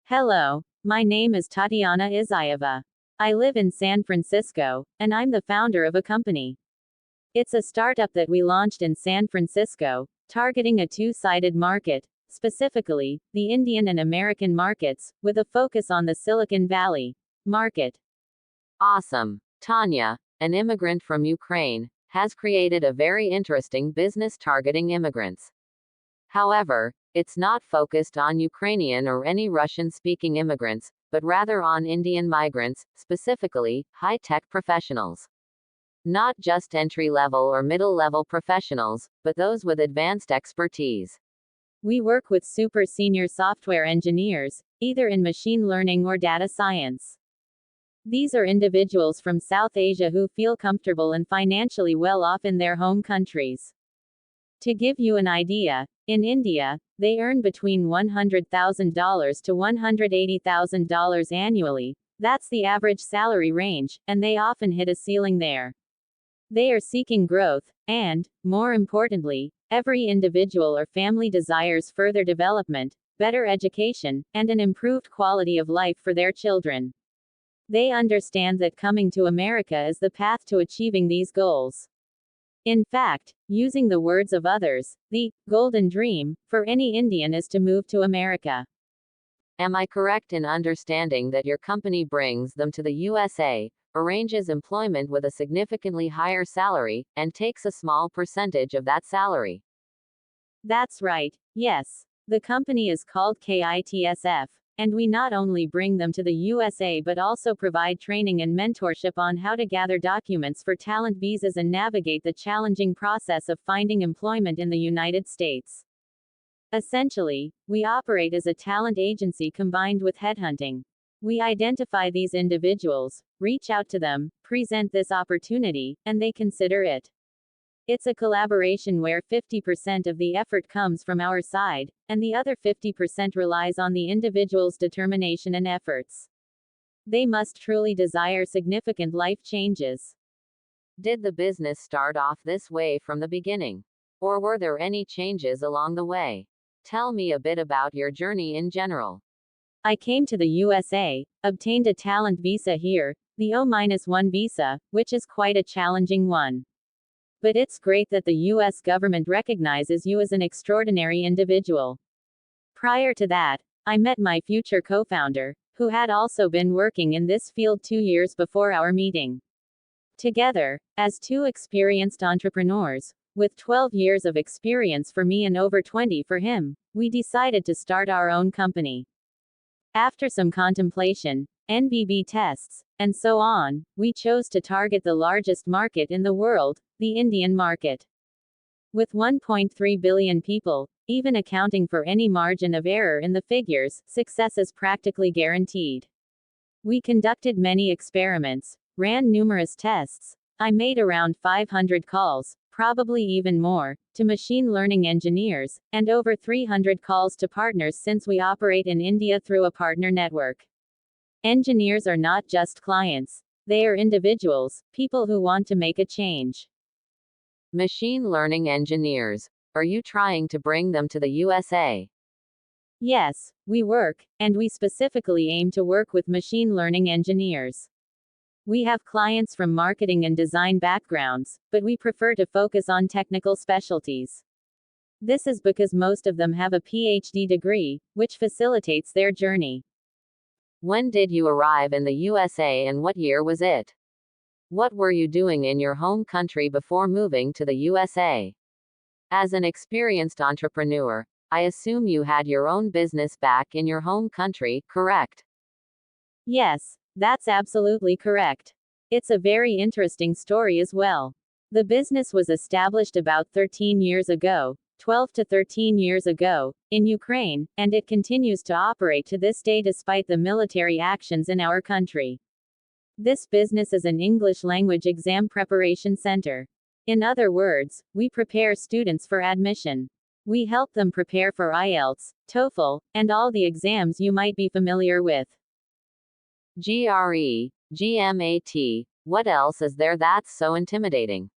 Hello, my name is Tatiana Isa. I live in San Francisco, and I'm the founder of a company. It's a startup that we launched in San Francisco, targeting a two-sided market, specifically, the Indian and American markets, with a focus on the Silicon Valley market. Awesome. Tanya, an immigrant from Ukraine, has created a very interesting business targeting immigrants. However, it's not focused on Ukrainian or any Russian-speaking immigrants, but rather on Indian migrants, specifically, high-tech professionals. Not just entry-level or middle-level professionals, but those with advanced expertise. We work with super senior software engineers, either in machine learning or data science. These are individuals from South Asia who feel comfortable and financially well off in their home countries. To give you an idea, in India, they earn between $100,000 to $180,000 annually. That's the average salary range, and they often hit a ceiling there. They are seeking growth, and, more importantly, every individual or family desires further development, better education, and an improved quality of life for their children. They understand that coming to America is the path to achieving these goals. In fact, using the words of others, the golden dream for any Indian is to move to America. Am I correct in understanding that your company brings them to the USA, arranges employment with a significantly higher salary, and takes a small percentage of that salary? That's right, yes. The company is called KITSF, and we not only bring them to the USA but also provide training and mentorship on how to gather documents for talent visas and navigate the challenging process of finding employment in the United States. Essentially, we operate as a talent agency combined with headhunting. We identify these individuals, reach out to them, present this opportunity, and they consider it. It's a collaboration where 50% of the effort comes from our side, and the other 50% relies on the individual's determination and efforts. They must truly desire significant life changes. Did the business start off this way from the beginning? Or were there any changes along the way? Tell me a bit about your journey in general. I came to the USA, obtained a talent visa here, the O-1 visa, which is quite a challenging one. But it's great that the US government recognizes you as an extraordinary individual. Prior to that, I met my future co-founder, who had also been working in this field 2 years before our meeting. Together, as two experienced entrepreneurs, with 12 years of experience for me and over 20 for him, we decided to start our own company. After some contemplation, NBB tests, and so on, we chose to target the largest market in the world, the Indian market. With 1.3 billion people, even accounting for any margin of error in the figures, success is practically guaranteed. We conducted many experiments, ran numerous tests. I made around 500 calls, probably even more, to machine learning engineers, and over 300 calls to partners since we operate in India through a partner network. Engineers are not just clients. They are individuals, people who want to make a change. Machine learning engineers. Are you trying to bring them to the USA? Yes, we work, and we specifically aim to work with machine learning engineers. We have clients from marketing and design backgrounds, but we prefer to focus on technical specialties. This is because most of them have a PhD degree, which facilitates their journey. When did you arrive in the USA and what year was it? What were you doing in your home country before moving to the USA? As an experienced entrepreneur, I assume you had your own business back in your home country, correct? Yes, that's absolutely correct. It's a very interesting story as well. The business was established about 13 years ago, 12 to 13 years ago, in Ukraine, and it continues to operate to this day despite the military actions in our country. This business is an English language exam preparation center. In other words, we prepare students for admission. We help them prepare for IELTS, TOEFL, and all the exams you might be familiar with. GRE, GMAT, what else is there that's so intimidating?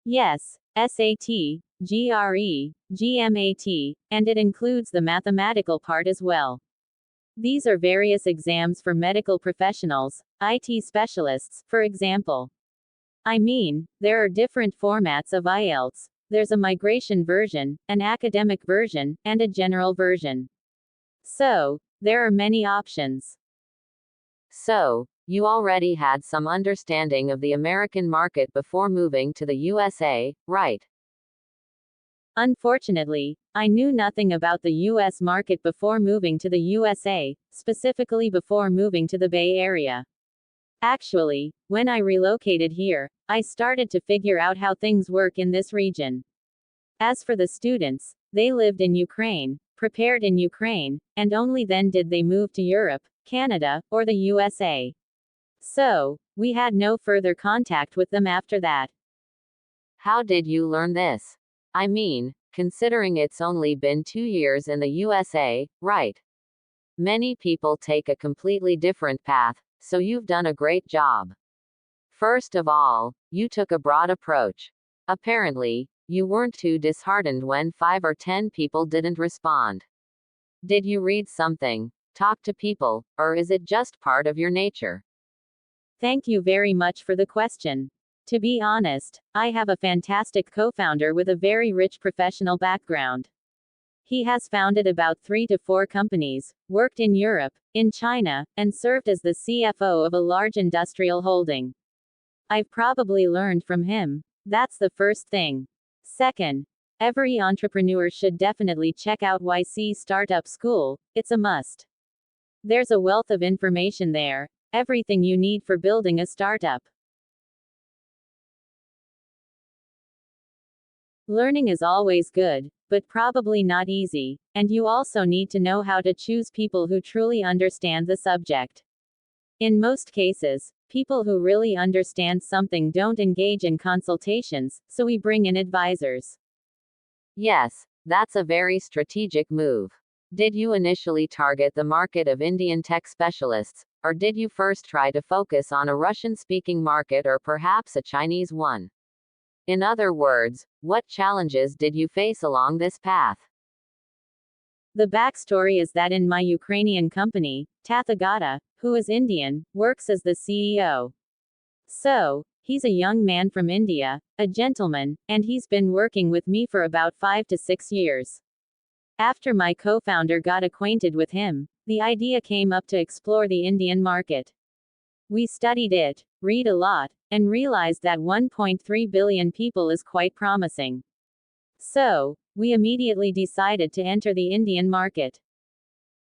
Yes, SAT, GRE, GMAT, and it includes the mathematical part as well. These are various exams for medical professionals, IT specialists, for example. I mean, there are different formats of IELTS. There's a migration version, an academic version, and a general version. So, there are many options. So, you already had some understanding of the American market before moving to the USA, right? Unfortunately, I knew nothing about the US market before moving to the USA, specifically before moving to the Bay Area. Actually, when I relocated here, I started to figure out how things work in this region. As for the students, they lived in Ukraine, prepared in Ukraine, and only then did they move to Europe, Canada, or the USA. So, we had no further contact with them after that. How did you learn this? I mean, considering it's only been 2 years in the USA, right? Many people take a completely different path, so you've done a great job. First of all, you took a broad approach. Apparently, you weren't too disheartened when 5 or 10 people didn't respond. Did you read something, talk to people, or is it just part of your nature? Thank you very much for the question. To be honest, I have a fantastic co-founder with a very rich professional background. He has founded about 3 to 4 companies, worked in Europe, in China, and served as the CFO of a large industrial holding. I've probably learned from him. That's the first thing. Second, every entrepreneur should definitely check out YC Startup School, it's a must. There's a wealth of information there, everything you need for building a startup. Learning is always good, but probably not easy, and you also need to know how to choose people who truly understand the subject. In most cases, people who really understand something don't engage in consultations, so we bring in advisors. Yes, that's a very strategic move. Did you initially target the market of Indian tech specialists, or did you first try to focus on a Russian-speaking market or perhaps a Chinese one? In other words, what challenges did you face along this path? The backstory is that in my Ukrainian company, Tathagata, who is Indian, works as the CEO. So, he's a young man from India, a gentleman, and he's been working with me for about 5 to 6 years. After my co-founder got acquainted with him, the idea came up to explore the Indian market. We studied it, read a lot, and realized that 1.3 billion people is quite promising. So, we immediately decided to enter the Indian market.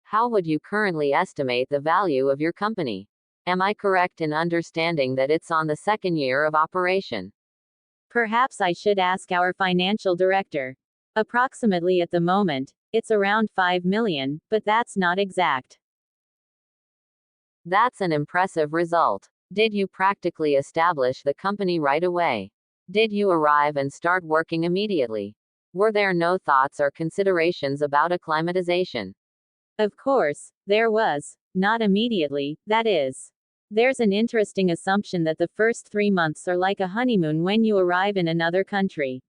How would you currently estimate the value of your company? Am I correct in understanding that it's on the second year of operation? Perhaps I should ask our financial director. Approximately at the moment, it's around 5 million, but that's not exact. That's an impressive result. Did you practically establish the company right away? Did you arrive and start working immediately? Were there no thoughts or considerations about acclimatization? Of course, there was. Not immediately, that is. There's an interesting assumption that the first 3 months are like a honeymoon when you arrive in another country.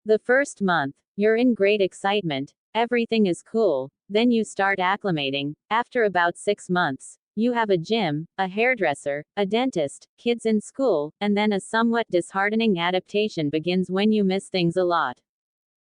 The first month, you're in great excitement, everything is cool, then you start acclimating. After about 6 months, you have a gym, a hairdresser, a dentist, kids in school, and then a somewhat disheartening adaptation begins when you miss things a lot.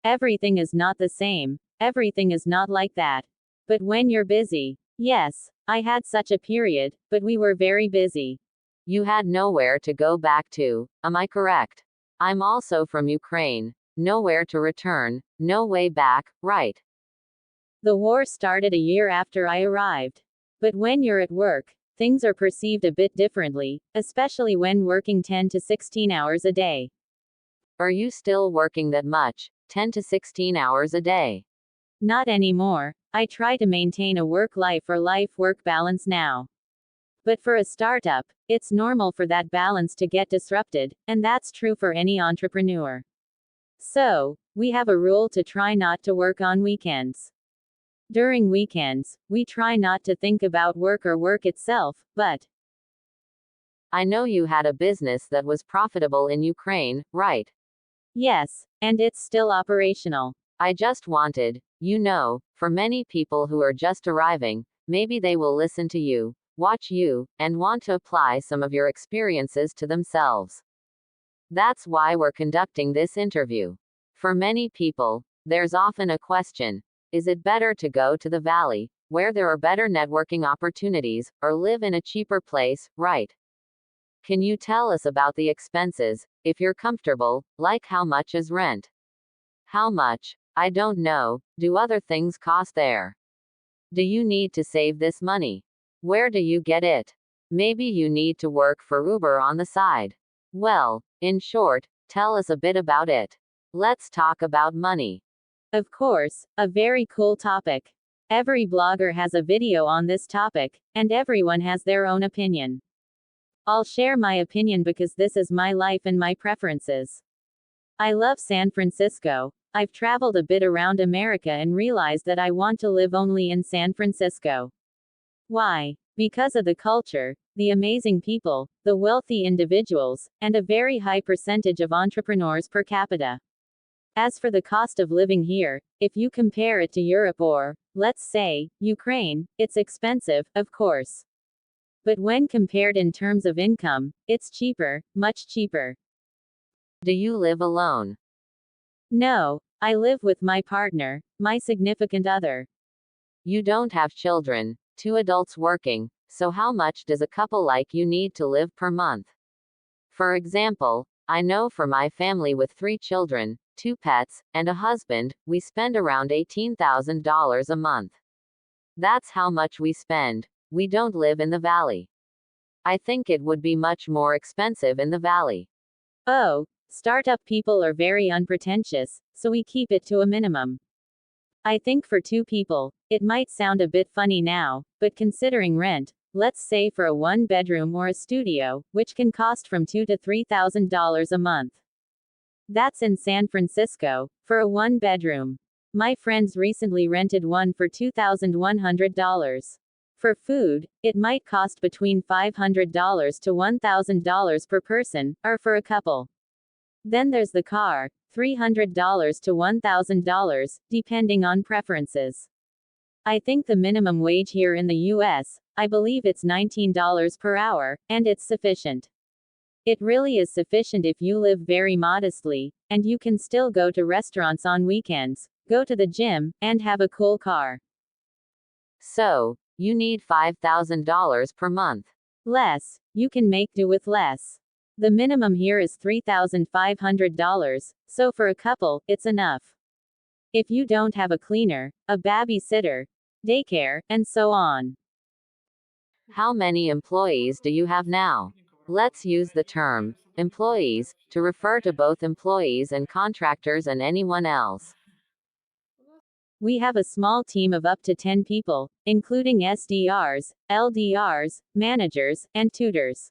Everything is not the same, everything is not like that. But when you're busy, yes, I had such a period, but we were very busy. You had nowhere to go back to, am I correct? I'm also from Ukraine. Nowhere to return, no way back, right? The war started a year after I arrived. But when you're at work, things are perceived a bit differently, especially when working 10 to 16 hours a day. Are you still working that much, 10 to 16 hours a day? Not anymore. I try to maintain a work-life or life-work balance now. But for a startup, it's normal for that balance to get disrupted, and that's true for any entrepreneur. So, we have a rule to try not to work on weekends. During weekends, we try not to think about work or work itself, but I know you had a business that was profitable in Ukraine, right? yes, and it's still operational. I just wanted, for many people who are just arriving, Maybe they will listen to you, watch you, and want to apply some of your experiences to themselves. That's why we're conducting this interview. For many people, there's often a question: is it better to go to the valley, where there are better networking opportunities, or live in a cheaper place, right? Can you tell us about the expenses, if you're comfortable, like how much is rent? How much? I don't know. Do other things cost there? Do you need to save this money? Where do you get it? Maybe you need to work for Uber on the side. Well, in short, tell us a bit about it. Let's talk about money. Of course, a very cool topic. Every blogger has a video on this topic, and everyone has their own opinion. I'll share my opinion because this is my life and my preferences. I love San Francisco. I've traveled a bit around America and realized that I want to live only in San Francisco. Why? Because of the culture, the amazing people, the wealthy individuals, and a very high percentage of entrepreneurs per capita. As for the cost of living here, if you compare it to Europe or, let's say, Ukraine, it's expensive, of course. But when compared in terms of income, it's cheaper, much cheaper. Do you live alone? No, I live with my partner, my significant other. You don't have children, 2 adults working, so how much does a couple like you need to live per month? For example, I know for my family with 3 children, 2 pets, and a husband, we spend around $18,000 a month. That's how much we spend. We don't live in the valley. I think it would be much more expensive in the valley. Oh, startup people are very unpretentious, so we keep it to a minimum. I think for 2 people, it might sound a bit funny now, but considering rent, let's say for a 1-bedroom or a studio, which can cost from $2,000 to $3,000 a month. That's in San Francisco, for a 1-bedroom. My friends recently rented one for $2,100. For food, it might cost between $500 to $1,000 per person, or for a couple. Then there's the car, $300 to $1,000, depending on preferences. I think the minimum wage here in the US, I believe it's $19 per hour, and it's sufficient. It really is sufficient if you live very modestly, and you can still go to restaurants on weekends, go to the gym, and have a cool car. So, you need $5,000 per month. Less. You can make do with less. The minimum here is $3,500, so for a couple, it's enough. If you don't have a cleaner, a babysitter, daycare, and so on. How many employees do you have now? Let's use the term employees to refer to both employees and contractors and anyone else. We have a small team of up to 10 people, including SDRs, LDRs, managers, and tutors.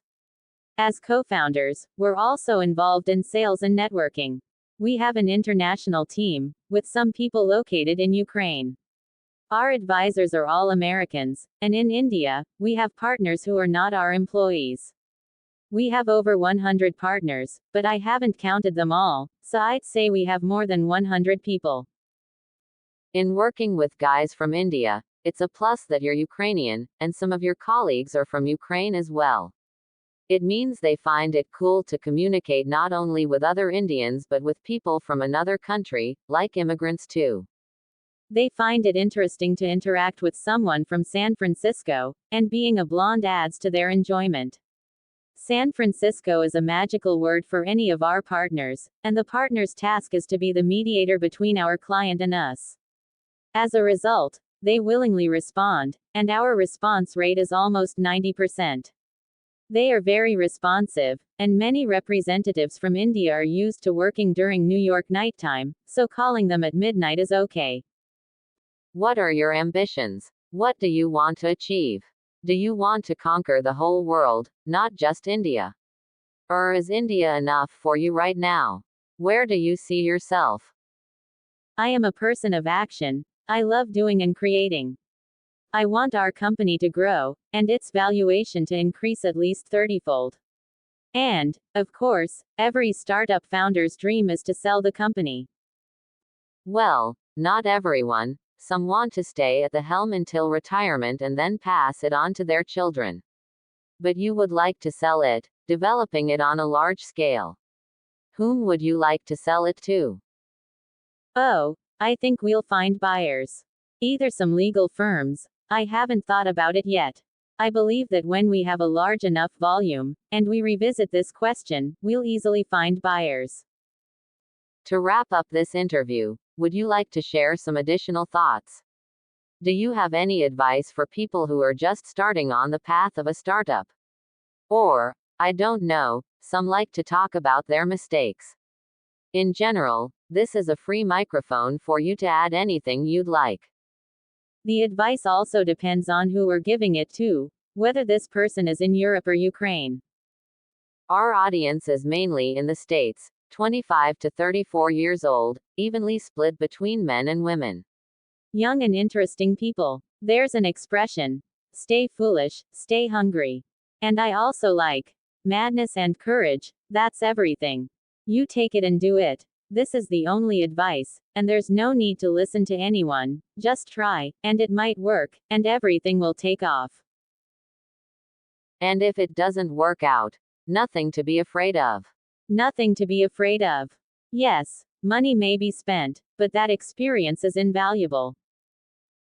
As co-founders, we're also involved in sales and networking. We have an international team, with some people located in Ukraine. Our advisors are all Americans, and in India, we have partners who are not our employees. We have over 100 partners, but I haven't counted them all, so I'd say we have more than 100 people. In working with guys from India, it's a plus that you're Ukrainian, and some of your colleagues are from Ukraine as well. It means they find it cool to communicate not only with other Indians but with people from another country, like immigrants too. They find it interesting to interact with someone from San Francisco, and being a blonde adds to their enjoyment. San Francisco is a magical word for any of our partners, and the partner's task is to be the mediator between our client and us. As a result, they willingly respond, and our response rate is almost 90%. They are very responsive, and many representatives from India are used to working during New York nighttime, so calling them at midnight is okay. What are your ambitions? What do you want to achieve? Do you want to conquer the whole world, not just India? Or is India enough for you right now? Where do you see yourself? I am a person of action. I love doing and creating. I want our company to grow, and its valuation to increase at least 30-fold. And, of course, every startup founder's dream is to sell the company. Well, not everyone. Some want to stay at the helm until retirement and then pass it on to their children. But you would like to sell it, developing it on a large scale. Whom would you like to sell it to? Oh, I think we'll find buyers. Either some legal firms. I haven't thought about it yet. I believe that when we have a large enough volume, and we revisit this question, we'll easily find buyers. To wrap up this interview, would you like to share some additional thoughts? Do you have any advice for people who are just starting on the path of a startup? Or, I don't know, some like to talk about their mistakes. In general, this is a free microphone for you to add anything you'd like. The advice also depends on who we're giving it to, whether this person is in Europe or Ukraine. Our audience is mainly in the States, 25 to 34 years old, evenly split between men and women. Young and interesting people. There's an expression: stay foolish, stay hungry. And I also like madness and courage, that's everything. You take it and do it. This is the only advice, and there's no need to listen to anyone, just try, and it might work, and everything will take off. And if it doesn't work out, nothing to be afraid of. Nothing to be afraid of. Yes, money may be spent, but that experience is invaluable.